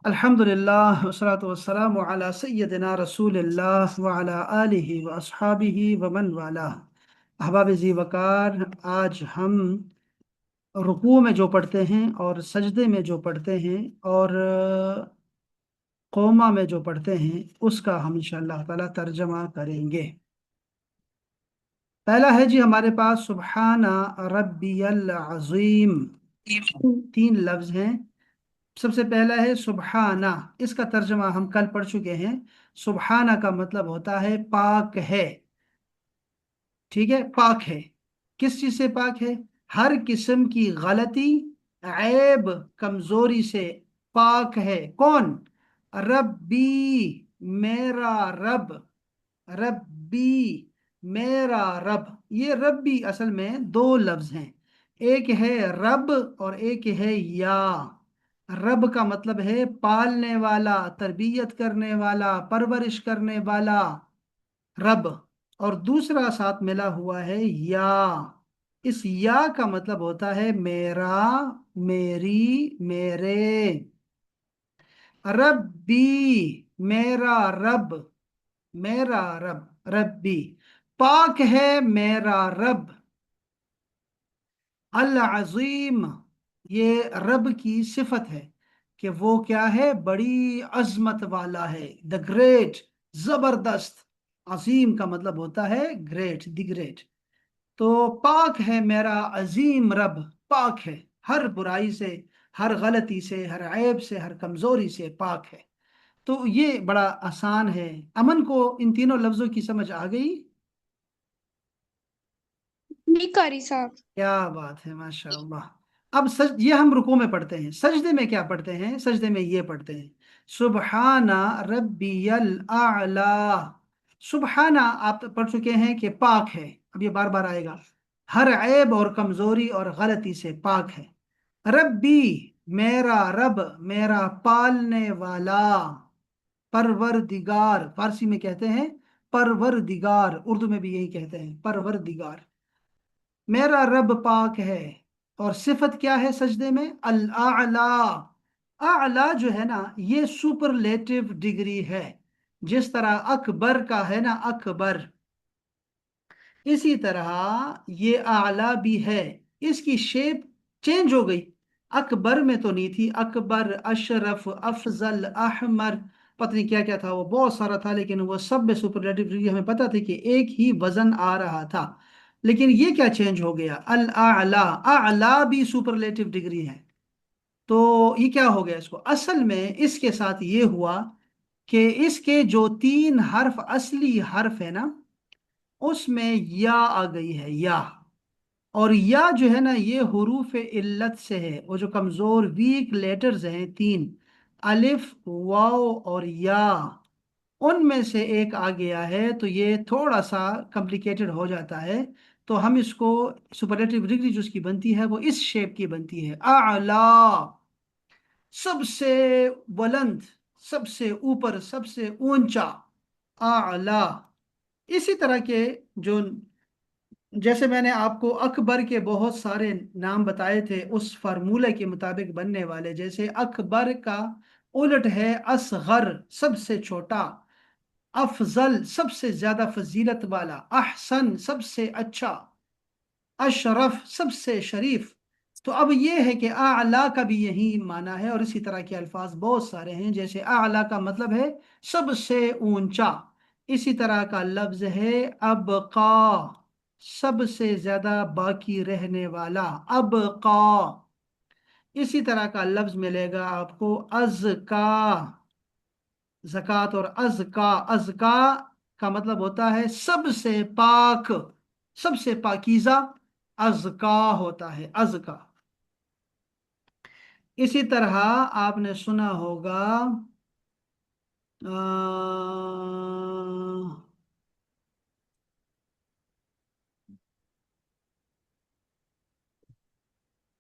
अल्हम्दुलिल्लाह वस्सलातु वस्सलामु अला सय्यदिना रसूलिल्लाह व अला आलिहि व अस्हाबिहि व मन वाला। अहबाब ज़ी वक़ार, आज हम रुकू में जो पढ़ते हैं और सजदे में जो पढ़ते हैं और क़ौमा में जो पढ़ते हैं उसका हम इंशाअल्लाह ताला तर्जमा करेंगे। पहला है जी हमारे पास सुब्हाना रब्बियल अज़ीम। तीन लफ्ज़ हैं। सबसे पहला है सुब्हाना। इसका तर्जमा हम कल पढ़ चुके हैं। सुब्हाना का मतलब होता है पाक है। ठीक है, पाक है। किस चीज से पाक है? हर किस्म की गलती, ऐब, कमजोरी से पाक है। कौन? रब्बी, मेरा रब। रब्बी, मेरा रब। ये रब्बी असल में दो लफ्ज हैं। एक है रब और एक है या। रब का मतलब है पालने वाला, तरबियत करने वाला, परवरिश करने वाला, रब। और दूसरा साथ मिला हुआ है या। इस या का मतलब होता है मेरा, मेरी, मेरे। रब्बी, मेरा रब, मेरा रब। रब्बी, पाक है मेरा रब। अल अजीम, ये रब की सिफत है कि वो क्या है? बड़ी अजमत वाला है, द ग्रेट, जबरदस्त। अजीम का मतलब होता है ग्रेट, द ग्रेट। तो पाक है मेरा अजीम रब, पाक है हर बुराई से, हर गलती से, हर ऐब से, हर कमजोरी से पाक है। तो ये बड़ा आसान है। अमन को इन तीनों लफ्जों की समझ आ गई? नहीं कारी साहब। क्या बात है, माशाअल्लाह। अब ये हम रुकू में पढ़ते हैं। सजदे में क्या पढ़ते हैं? सजदे में ये पढ़ते हैं सुबहाना रब्बियल आला। सुबहाना आप तो पढ़ चुके हैं कि पाक है। अब ये बार बार आएगा। हर ऐब और कमजोरी और गलती से पाक है। रब्बी, मेरा रब, मेरा पालने वाला। परवरदिगार फारसी में कहते हैं परवरदिगार, उर्दू में भी यही कहते हैं परवरदिगार। मेरा रब पाक है। और सिफत क्या है सजदे में? अल आला। आला जो है ना, ये सुपरलेटिव डिग्री है। जिस तरह अकबर का है ना, अकबर, इसी तरह ये आला भी है। इसकी शेप चेंज हो गई। अकबर में तो नहीं थी। अकबर, अशरफ, अफजल, अहमर, पता नहीं क्या क्या था, वो बहुत सारा था, लेकिन वो सब में सुपरलेटिव डिग्री हमें पता थी कि एक ही वजन आ रहा था। लेकिन ये क्या चेंज हो गया? अल आला। आला भी सुपरलेटिव डिग्री है। तो ये क्या हो गया? इसको असल में इसके साथ ये हुआ कि इसके जो तीन हर्फ, असली हर्फ है ना, उसमें या आ गई है, या। और या जो है ना, ये हुरूफ इल्लत से है। वो जो कमजोर वीक लेटर्स हैं तीन, अलिफ, वाव और या, उनमें से एक आ गया है। तो ये थोड़ा सा कॉम्प्लिकेटेड हो जाता है। तो हम इसको, सुपरलेटिव डिग्री जो इसकी बनती है वो इस शेप की बनती है, आला, सबसे बुलंद, सबसे ऊपर, सबसे ऊंचा, आला। इसी तरह के जो, जैसे मैंने आपको अकबर के बहुत सारे नाम बताए थे उस फार्मूले के मुताबिक बनने वाले, जैसे अकबर का उलट है असगर, सबसे छोटा। अफजल, सबसे ज्यादा फजीलत वाला। अहसन, सबसे अच्छा। अशरफ, सबसे शरीफ। तो अब ये है कि आला का भी यही माना है। और इसी तरह के अल्फाज बहुत सारे हैं। जैसे आला का मतलब है सबसे ऊंचा। इसी तरह का लफ्ज है अबका, सबसे ज्यादा बाकी रहने वाला, अबका। इसी तरह का लफ्ज मिलेगा आपको अज़का, ज़कात। और अज़का, अज़का का मतलब होता है सबसे पाक, सबसे पाकीज़ा, अज़का होता है, अज़का। इसी तरह आपने सुना होगा अ,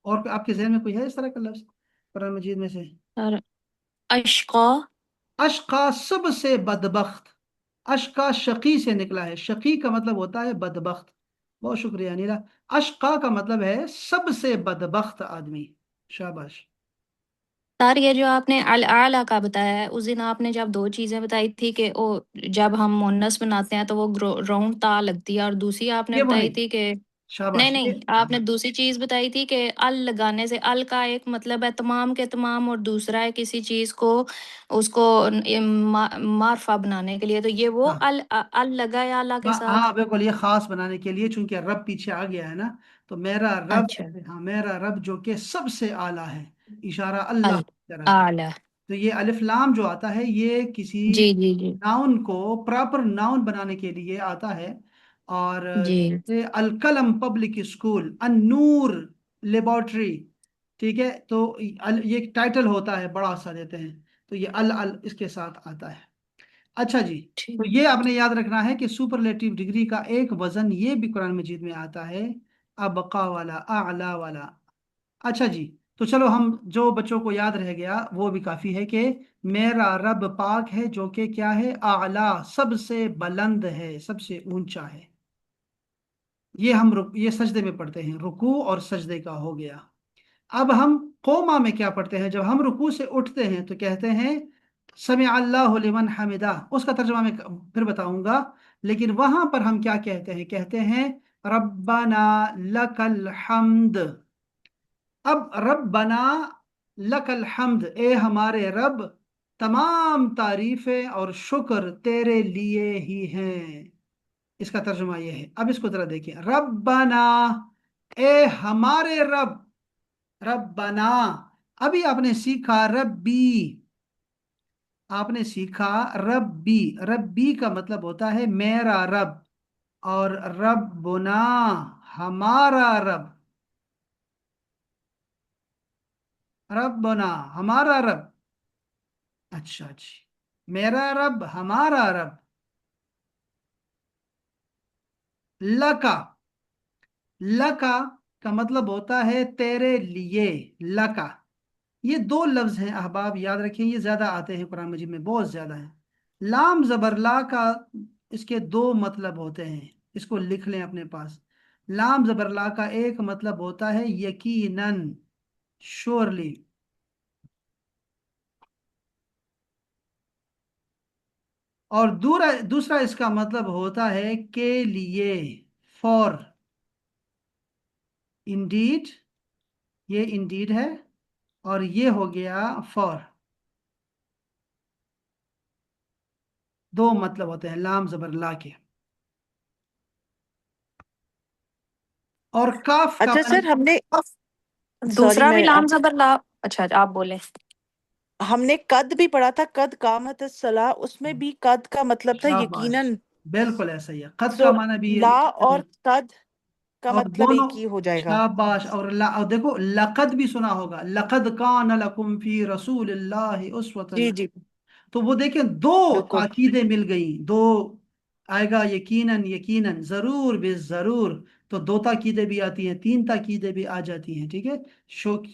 और आपके जहन में कोई है इस तरह का लफ्ज कुरान मजीद में से? और अशका। अशका, सबसे बदबख्त। अशका शकी से निकला है। शकी का मतलब होता है बदबख्त। बहुत शुक्रिया नीला। अशका का मतलब है सबसे बदबख्त आदमी। शाबाश। سر یہ جو آپ نے اعلیٰ کا بتایا ہے، اس دن آپ نے جب دو چیزیں بتائی تھی کہ جب ہم مونس بناتے ہیں تو وہ راؤنڈ تا لگتی ہے، اور دوسری آپ نے یہ وہ بتائی نہیں، تھی کہ نہیں شاباش یہ نہیں، آپ نے دوسری چیز بتائی تھی کہ ال لگانے سے، ال کا ایک مطلب ہے تمام کے تمام، اور دوسرا ہے کسی چیز کو اس کو معرفہ بنانے کے لیے، تو یہ وہ ہاں ال لگا ہے اعلیٰ کے ہاں ساتھ؟ ہاں، بالکل یہ خاص بنانے کے لیے، چونکہ رب پیچھے آ گیا ہے نا، تو میرا رب، اچھا، ہاں میرا رب جو کہ سب سے اعلیٰ ہے، اشارہ اللہ ال کی طرف ہے۔ اعلیٰ، تو یہ الف لام جو آتا ہے یہ کسی جی جی جی ناؤن کو پراپر ناؤن بنانے کے لیے آتا ہے، اور جی جیسے القلم پبلک اسکول، النور لیبارٹری، ٹھیک ہے، تو یہ ایک ٹائٹل ہوتا ہے بڑا سا دیتے ہیں، تو یہ ال اس کے ساتھ آتا ہے۔ اچھا جی، ٹھیک، تو یہ آپ نے یاد رکھنا ہے کہ سپرلیٹو ڈگری کا ایک وزن یہ بھی قرآن مجید میں آتا ہے، ابقا والا، اعلی والا۔ اچھا جی، تو چلو ہم جو بچوں کو یاد رہ گیا وہ بھی کافی ہے کہ میرا رب پاک ہے جو کہ کیا ہے، اعلی، سب سے بلند ہے، سب سے اونچا ہے۔ یہ ہم یہ سجدے میں پڑھتے ہیں، رکوع اور سجدے کا ہو گیا۔ اب ہم قوما میں کیا پڑھتے ہیں؟ جب ہم رکوع سے اٹھتے ہیں تو کہتے ہیں سمع اللہ لمن حمدہ، اس کا ترجمہ میں پھر بتاؤں گا، لیکن وہاں پر ہم کیا کہتے ہیں؟ کہتے ہیں ربنا لک الحمد۔ اب ربنا لک الحمد، اے ہمارے رب، تمام تعریفیں اور شکر تیرے لیے ہی ہیں۔ اس کا ترجمہ یہ ہے، اب اس کو ذرا دیکھیں، ربنا، اے ہمارے رب، ربنا، ابھی آپ نے سیکھا ربی، آپ نے سیکھا ربی، ربی کا مطلب ہوتا ہے میرا رب، اور ربنا ہمارا رب، ربنا ہمارا رب، اچھا جی، میرا رب ہمارا رب، لکا، لکا کا مطلب ہوتا ہے تیرے لیے، لکا، یہ دو لفظ ہیں احباب، یاد رکھیں، یہ زیادہ آتے ہیں قرآن مجید میں، بہت زیادہ ہیں۔ لام زبر لا کا اس کے دو مطلب ہوتے ہیں، اس کو لکھ لیں اپنے پاس۔ لام زبر لا کا ایک مطلب ہوتا ہے یقیناً، شورلی، اور دوسرا اس کا مطلب ہوتا ہے کے لیے، فور، انڈیڈ، یہ انڈیڈ ہے، اور یہ ہو گیا فور، دو مطلب ہوتے ہیں لام زبر لا کے۔ اور کاف کا اچھا سر، ہم نے سوری دوسرا بھی میں لام زبر لا، اچھا آپ بولیں۔ ہم نے قد بھی پڑھا تھا، قد قامت الصلاۃ، اس میں بھی قد کا مطلب تھا شاباش، یقیناً۔ بالکل ایسا ہی ہے، قد سو کا معنی بھی لا یہ، اور قد کا اور مطلب دونوں، ایک ہی ہو جائے گا۔ شاباش، اور دیکھو لقد بھی سنا ہوگا، لقد کان لکم فی رسول اللہ اسوۃ، جی جی، تو وہ دیکھیں دو بالکل تاکیدیں مل گئیں، دو آئے گا، یقیناً، یقیناً، ضرور بے ضرور، تو دو تاکیدیں بھی آتی ہیں، تین تاکیدیں بھی آ جاتی ہیں، ٹھیک ہے،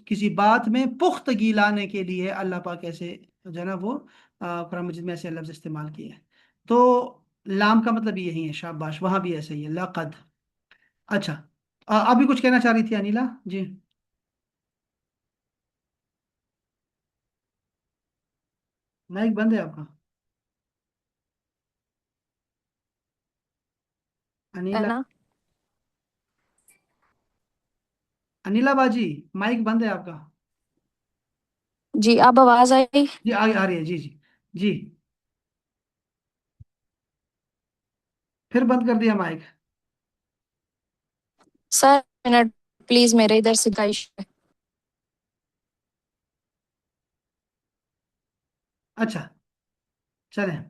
کسی بات میں پختگی لانے کے لیے اللہ پاک ایسے جو ہے نا وہ قرآن مجید میں ایسے لفظ استعمال کیے ہیں۔ تو لام کا مطلب یہی ہے، شاباش، وہاں بھی ایسے ہی ہے، لقد۔ اچھا، ابھی کچھ کہنا چاہ رہی تھی انیلا جی؟ مائک بند ہے آپ کا ہے انیلا؟ نا؟ انیلا باجی، مائک بند ہے آپ کا؟ جی اب آواز آئی؟ جی آ رہی ہے، جی جی جی، پھر بند کر دیا مائک؟ سر منٹ پلیز، میرے ادھر سے گائش ہے۔ اچھا چلیں،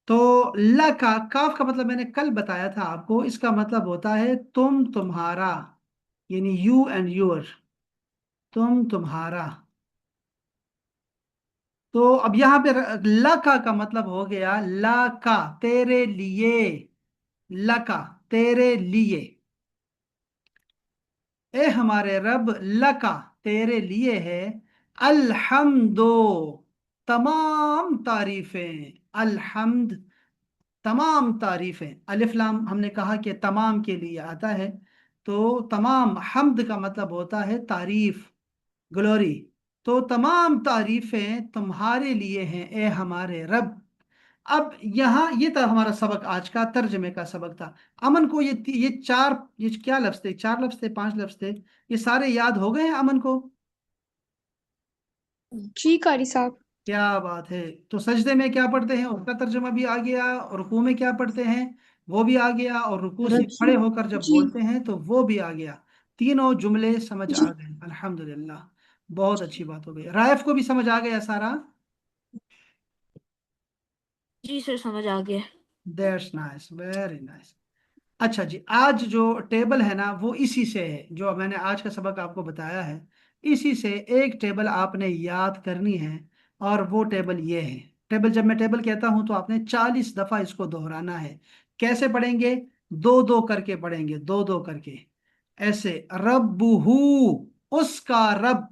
تو لا کا کاف کا مطلب میں نے کل بتایا تھا آپ کو، اس کا مطلب ہوتا ہے تم، تمہارا، یعنی یو اینڈ یور، تم، تمہارا۔ تو اب یہاں پہ لا کا مطلب ہو گیا لا کا، تیرے لیے، لا کا، تیرے لیے، اے ہمارے رب، لکا، تیرے لیے ہے، الحمد، تمام تعریفیں، الحمد، تمام تعریفیں، الف لام ہم نے کہا کہ تمام کے لیے آتا ہے، تو تمام، حمد کا مطلب ہوتا ہے تعریف، گلوری، तो तमाम तारीफें तुम्हारे लिए हैं ए हमारे रब। अब यहाँ ये था हमारा सबक, आज का तर्जमे का सबक था। अमन को ये चार, ये क्या लफ्ज थे, चार लफ्ज थे, पांच लफ्ज थे, ये सारे याद हो गए हैं अमन को? जी कारी साहब। क्या बात है। तो सजदे में क्या पढ़ते हैं उसका तर्जमा भी आ गया, और रुकू में क्या पढ़ते हैं वो भी आ गया, और रुकू से खड़े होकर जब जी बोलते हैं तो वो भी आ गया। तीनों जुमले समझ जी आ गए, अल्हम्दुलिल्लाह। बहुत अच्छी बात हो गई। राइफ को भी समझ आ गया सारा? जी सर, समझ आ गया। That's nice, very nice. अच्छा जी, आज जो टेबल है ना वो इसी से है, जो मैंने आज का सबक आपको बताया है, इसी से एक टेबल आपने याद करनी है। और वो टेबल ये है। टेबल, जब मैं टेबल कहता हूं तो आपने 40 दफा इसको दोहराना है। कैसे पढ़ेंगे? दो दो करके पढ़ेंगे, दो दो करके। ऐसे, रब्बुहू, उसका रब।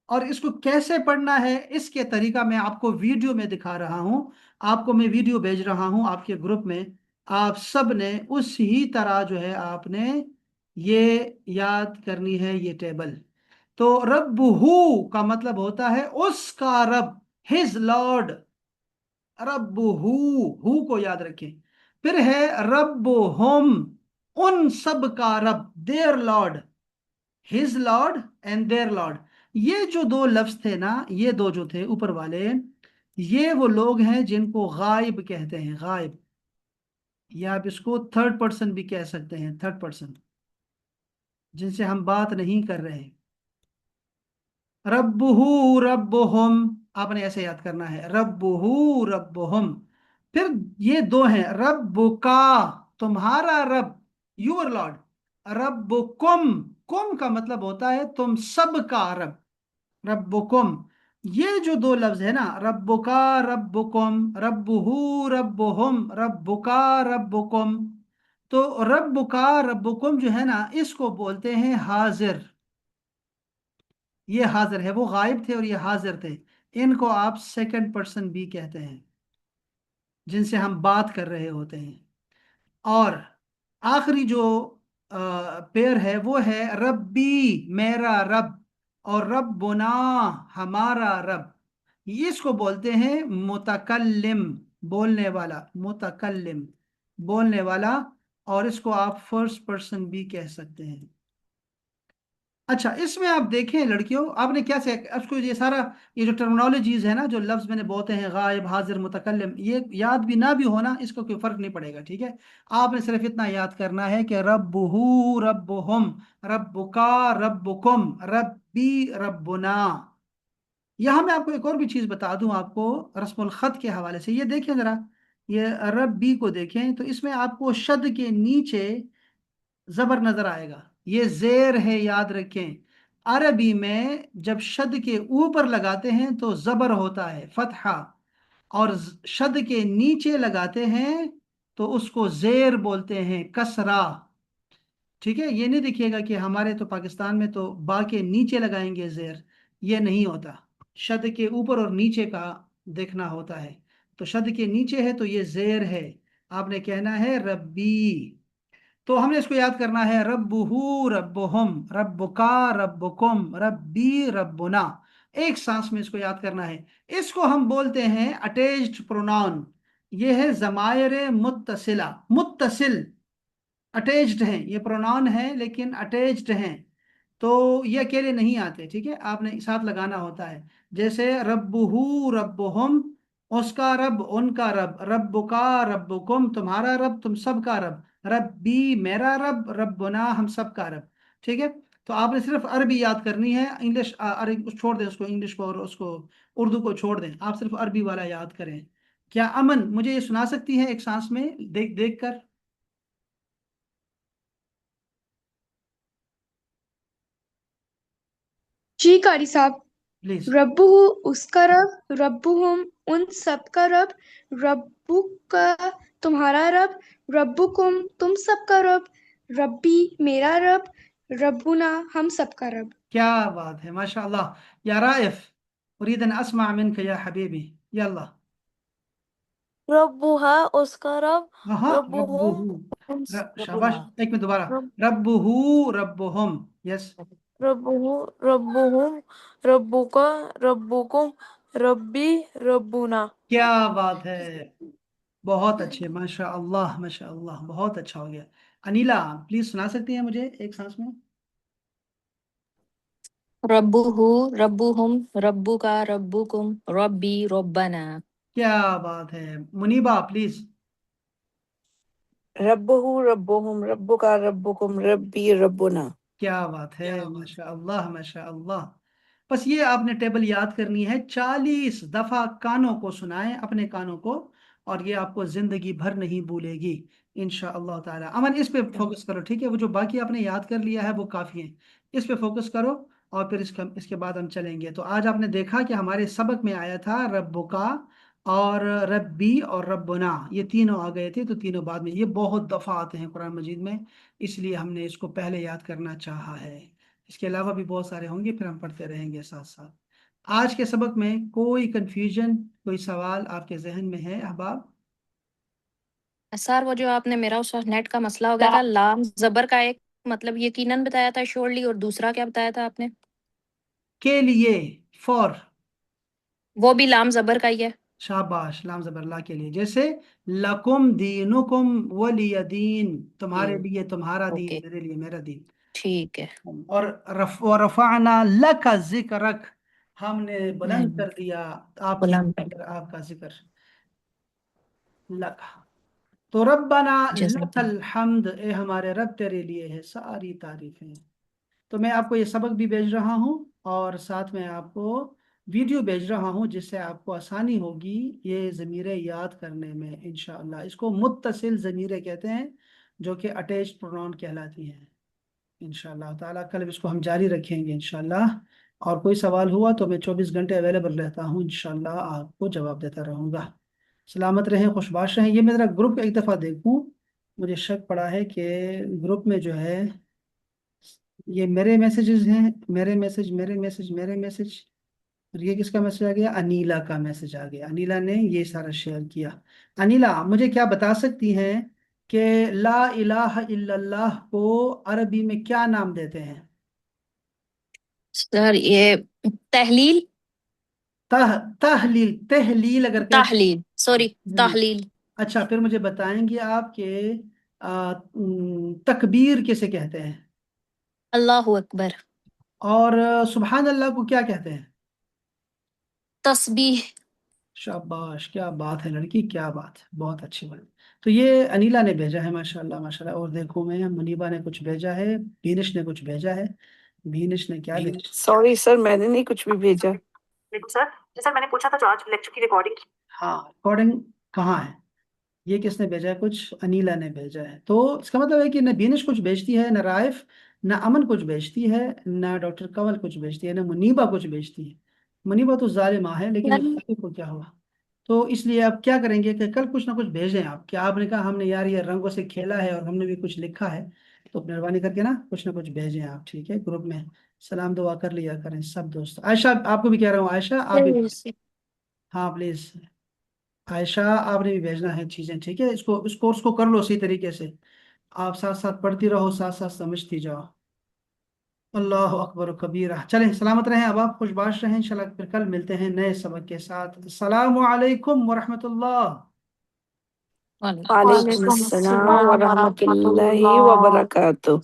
और इसको कैसे पढ़ना है इसके तरीका मैं आपको वीडियो में दिखा रहा हूं। आपको मैं वीडियो भेज रहा हूं आपके ग्रुप में। आप सब ने उसी तरह जो है आपने ये याद करनी है ये टेबल। तो रब्बुहू का मतलब होता है उसका रब, हिज लॉर्ड। रब्बुहू, हु को याद रखें। फिर है रब्बुहुम, उन सब का रब, their lord, his lord and their lord. ये जो दो लफ्ज थे ना, ये दो जो थे ऊपर वाले, ये वो लोग हैं जिनको गायब कहते हैं, गायब। या आप इसको थर्ड पर्सन भी कह सकते हैं, थर्ड पर्सन, जिनसे हम बात नहीं कर रहे। रब्बुहू रब्बुहुम, आपने ऐसे याद करना है, रब्बुहू रब्बुहुम। फिर ये दो हैं, रब्बुका, तुम्हारा रब, यूर लॉर्ड। रब्बुकुम, कुम का मतलब होता है तुम सब का रब, रब्बुकुम। ये जो दो लफ्ज है ना, रब्बुका रब्बुकुम, रब्बुहू रब्बुहुम, रब्बुका रब्बुकुम। तो रब्बुका रब्बुकुम जो है ना, इसको बोलते हैं हाजिर। ये हाजिर है, वो गायब थे और ये हाजिर थे। इनको आप सेकंड पर्सन भी कहते हैं, जिनसे हम बात कर रहे होते हैं। और आखिरी जो पेयर है वो है रब्बी, मेरा रब, और रब्बुना, हमारा रब। इसको बोलते हैं मुतकल्लिम, बोलने वाला, मुतकल्लिम, बोलने वाला। और इसको आप फर्स्ट पर्सन भी कह सकते हैं। अच्छा, इसमें आप देखें लड़कियों, आपने क्या से उसको ये सारा, ये जो टर्मिनोलॉजीज है ना, जो लफ्ज मैंने बोलते हैं गायब, हाजिर, मुतकल्लिम, ये याद भी ना भी होना, इसको कोई फर्क नहीं पड़ेगा, ठीक है। आपने सिर्फ इतना याद करना है कि रब्बुहू रब्बुहुम, रब्बुका रब्बुकुम, रब्बी रब्बुना। यहाँ मैं आपको एक और भी चीज बता दूं आपको, रस्मुल खत के हवाले से। ये देखें जरा, ये रब्बी को देखें तो इसमें आपको शद के नीचे जबर नजर आएगा, ये जेर है, याद रखें। अरबी में जब शद के ऊपर लगाते हैं तो जबर होता है फतहा, और शद के नीचे लगाते हैं तो उसको जेर बोलते हैं, कसरा। ठीक है, ये नहीं देखिएगा कि हमारे तो पाकिस्तान में तो बा के नीचे लगाएंगे जेर, ये नहीं होता। शद के ऊपर और नीचे का देखना होता है। तो शद के नीचे है तो ये जेर है, आपने कहना है रब्बी। तो हमने इसको याद करना है, रब्बुहू रब्बुहुम, रब्बुका रब्बुकुम, रब्बी रब्बुना। एक सांस में इसको याद करना है। इसको हम बोलते हैं अटैच्ड प्रोनाउन। ये है जमायर मुत्तसिला, मुत्तसिल, अटैच्ड हैं, ये प्रोनाउन है लेकिन अटैच्ड हैं। तो ये अकेले नहीं आते, ठीक है, आपने साथ लगाना होता है। जैसे रब्बुहू रब्बुहुम, उसका रब, उनका रब, रब्बुका रब्बुकुम, तुम्हारा रब, तुम सबका रब, रब्बी, मेरा रब, रब्बुना, हम सबका रब। ठीक है। तो आपने सिर्फ अरबी याद करनी है, इंग्लिश अरबी छोड़ दें, उसको इंग्लिश को और उसको उर्दू को छोड़ दें, आप सिर्फ अरबी वाला याद करें। क्या अमन मुझे ये सुना सकती है एक सांस में, देख देख कर? जी कारी साहब। प्लीज। रब्बुहु, उसका रब, रब्बुहुम, उन सब का रब, रब्बुका, तुम्हारा रब, रब्बुकुम, तुम सब का रब, रब्बी, मेरा रब, रब्बुना, हम सब का रब। क्या बात है, माशाअल्लाह। या राइफ, उरीद अन अस्मा मिनक या हबीबी, यल्ला। रब्बुहा, उसका रब, हाँ, रब्बुहुम, रब्बुहू, उन शाबाश। रब्बुना, एक मिनट दोबारा, रब रब्बुहू रब्बुहुम, यस। रब्बुहुम रब्बुका रब्बुकुम रब्बी रब्बुना। क्या बात है, बहुत अच्छे, माशा अल्लाह माशा अल्लाह, बहुत अच्छा हो गया। अनिला प्लीज सुना सकती हैं मुझे एक सांस में? रब्बुहु रब्बुहुम रब्बुका रब्बुकुम रब्बी रब्बना। क्या बात है। मुनीबा प्लीज। रब्बुहु रब्बुहुम रब्बुका रब्बुकुम रब्बी रब्बुना। क्या बात है, माशा अल्लाह माशा अल्लाह। बस ये आपने टेबल याद करनी है, 40 दफा कानों को सुनाएं, अपने कानों को, और ये आपको जिंदगी भर नहीं भूलेगी इंशाअल्लाह ताला। अमन इस पे फोकस करो, ठीक है? वो जो बाकी आपने याद कर लिया है वो काफी है, इस पे फोकस करो। और फिर इसके बाद हम चलेंगे। तो आज आपने देखा कि हमारे सबक में आया था रब्बुका और रब्बी और रब्बुना, ये तीनों आ गए थे। तो तीनों बाद में, ये बहुत दफा आते हैं कुरान मजीद में, इसलिए हमने इसको पहले याद करना चाहा है। इसके अलावा भी बहुत सारे होंगे, फिर हम पढ़ते रहेंगे साथ साथ। आज के सबक में कोई कंफ्यूजन, कोई सवाल आपके जहन में है अहबाब? सर वो जो आपने मेरा उस वक्त नेट का मसला हो गया था, लाम जबर का एक मतलब यकीनन बताया था श्योरली, और दूसरा क्या बताया था आपने? के लिए, फॉर। वो भी लाम जबर का ही है। शाबाश, लाम जबरला के लिए। जैसे लकुम दीनुकुम वलिय दीन, तुम्हारे दीन। लिए तुम्हारा दीन, ओके, मेरे लिए मेरा दीन। ठीक है। और रफाना लका जिक्रक, हमने बुलंद कर दिया आपकी गुलाम जिक्र, आपका जिक्र। लका, तो रब्बना जज़ाकल्लाह। लकल हम्द, ए हमारे रब तेरे लिए है सारी तारीफें। तो मैं आपको ये सबक भी भेज रहा हूँ, और साथ में आपको वीडियो भेज रहा हूँ, जिससे आपको आसानी होगी ये ज़मीरें याद करने में इंशाअल्लाह। इसको मुत्तसिल ज़मीरें कहते हैं, जो कि अटैच्ड प्रोनाउन कहलाती हैं। इंशाअल्लाह ताला कल इसको हम जारी रखेंगे इंशाअल्लाह। और कोई सवाल हुआ तो मैं 24 घंटे अवेलेबल रहता हूँ, इंशाअल्लाह आपको जवाब देता रहूँगा। सलामत रहें, खुशबाश रहें। ये मेरा ग्रुप एक दफ़ा देखूँ, मुझे शक पड़ा है कि ग्रुप में जो है, ये मेरे मैसेजेस हैं, मेरे मैसेज मेरे मैसेज मेरे मैसेज, और ये किसका मैसेज आ गया? अनीला का मैसेज आ गया, अनीला ने ये सारा शेयर किया। अनीला मुझे क्या बता सकती हैं कि ला इलाहा इल्लल्लाह को अरबी में क्या नाम देते हैं? सर ये तहलील, तहलील, तहलील अगर कहते हैं। ताहलील, हाँ, सॉरी, तहलील। ताहलील। अच्छा, फिर मुझे बताएंगे आप कि तकबीर किसे कहते हैं? अल्लाहु अकबर। और सुबहान अल्लाह को क्या कहते हैं? तस्बीह। शाबाश, क्या बात है लड़की, क्या बात है, बहुत अच्छी बात। तो ये अनीला ने भेजा है, माशाल्लाह माशाल्लाह। और देखो, मैं मुनीबा ने कुछ भेजा है, बीनिश ने कुछ भेजा है। बीनिश ने क्या भेजा? सॉरी सर, मैंने नहीं कुछ भी भेजा। देखो सर, सर मैंने पूछा था जो आज लेक्चर की रिकॉर्डिंग। हाँ, रिकॉर्डिंग कहाँ है? ये किसने भेजा है? कुछ अनीला ने भेजा है। तो इसका मतलब है कि न बीनिश कुछ भेजती है, न राइफ, न अमन कुछ भेजती है, न डॉक्टर कंवल कुछ भेजती है, न मुनीबा कुछ भेजती है। मुनीबा तो जालिमा है, लेकिन नहीं, बाकी को क्या हुआ? तो इसलिए आप क्या करेंगे कि कल कुछ ना कुछ भेजें आप। क्या आपने कहा हमने यार ये रंगों से खेला है और हमने भी कुछ लिखा है, तो मेहरबानी करके ना कुछ भेजें आप, ठीक है? ग्रुप में सलाम दुआ कर लिया करें सब दोस्त। आयशा आपको भी कह रहा हूँ, आयशा आप भी। नहीं, हाँ प्लीज, आयशा आपने भी भेजना है चीजें, ठीक है? इसको, इस कोर्स को कर लो सही तरीके से। आप साथ साथ पढ़ती रहो, साथ साथ समझती जाओ। अल्लाह अकबर कबीरा। चलें, सलामत रहें, अब आप खुशबाश रहें। इंशाल्लाह फिर कल मिलते हैं नए सबक के साथ। अस्सलामु अलैकुम वरहमतुल्लाह। वालेकुम वालेकुम अस्सलाम। अस्सलाम व रहमतुल्लाहि व बरकातुहू।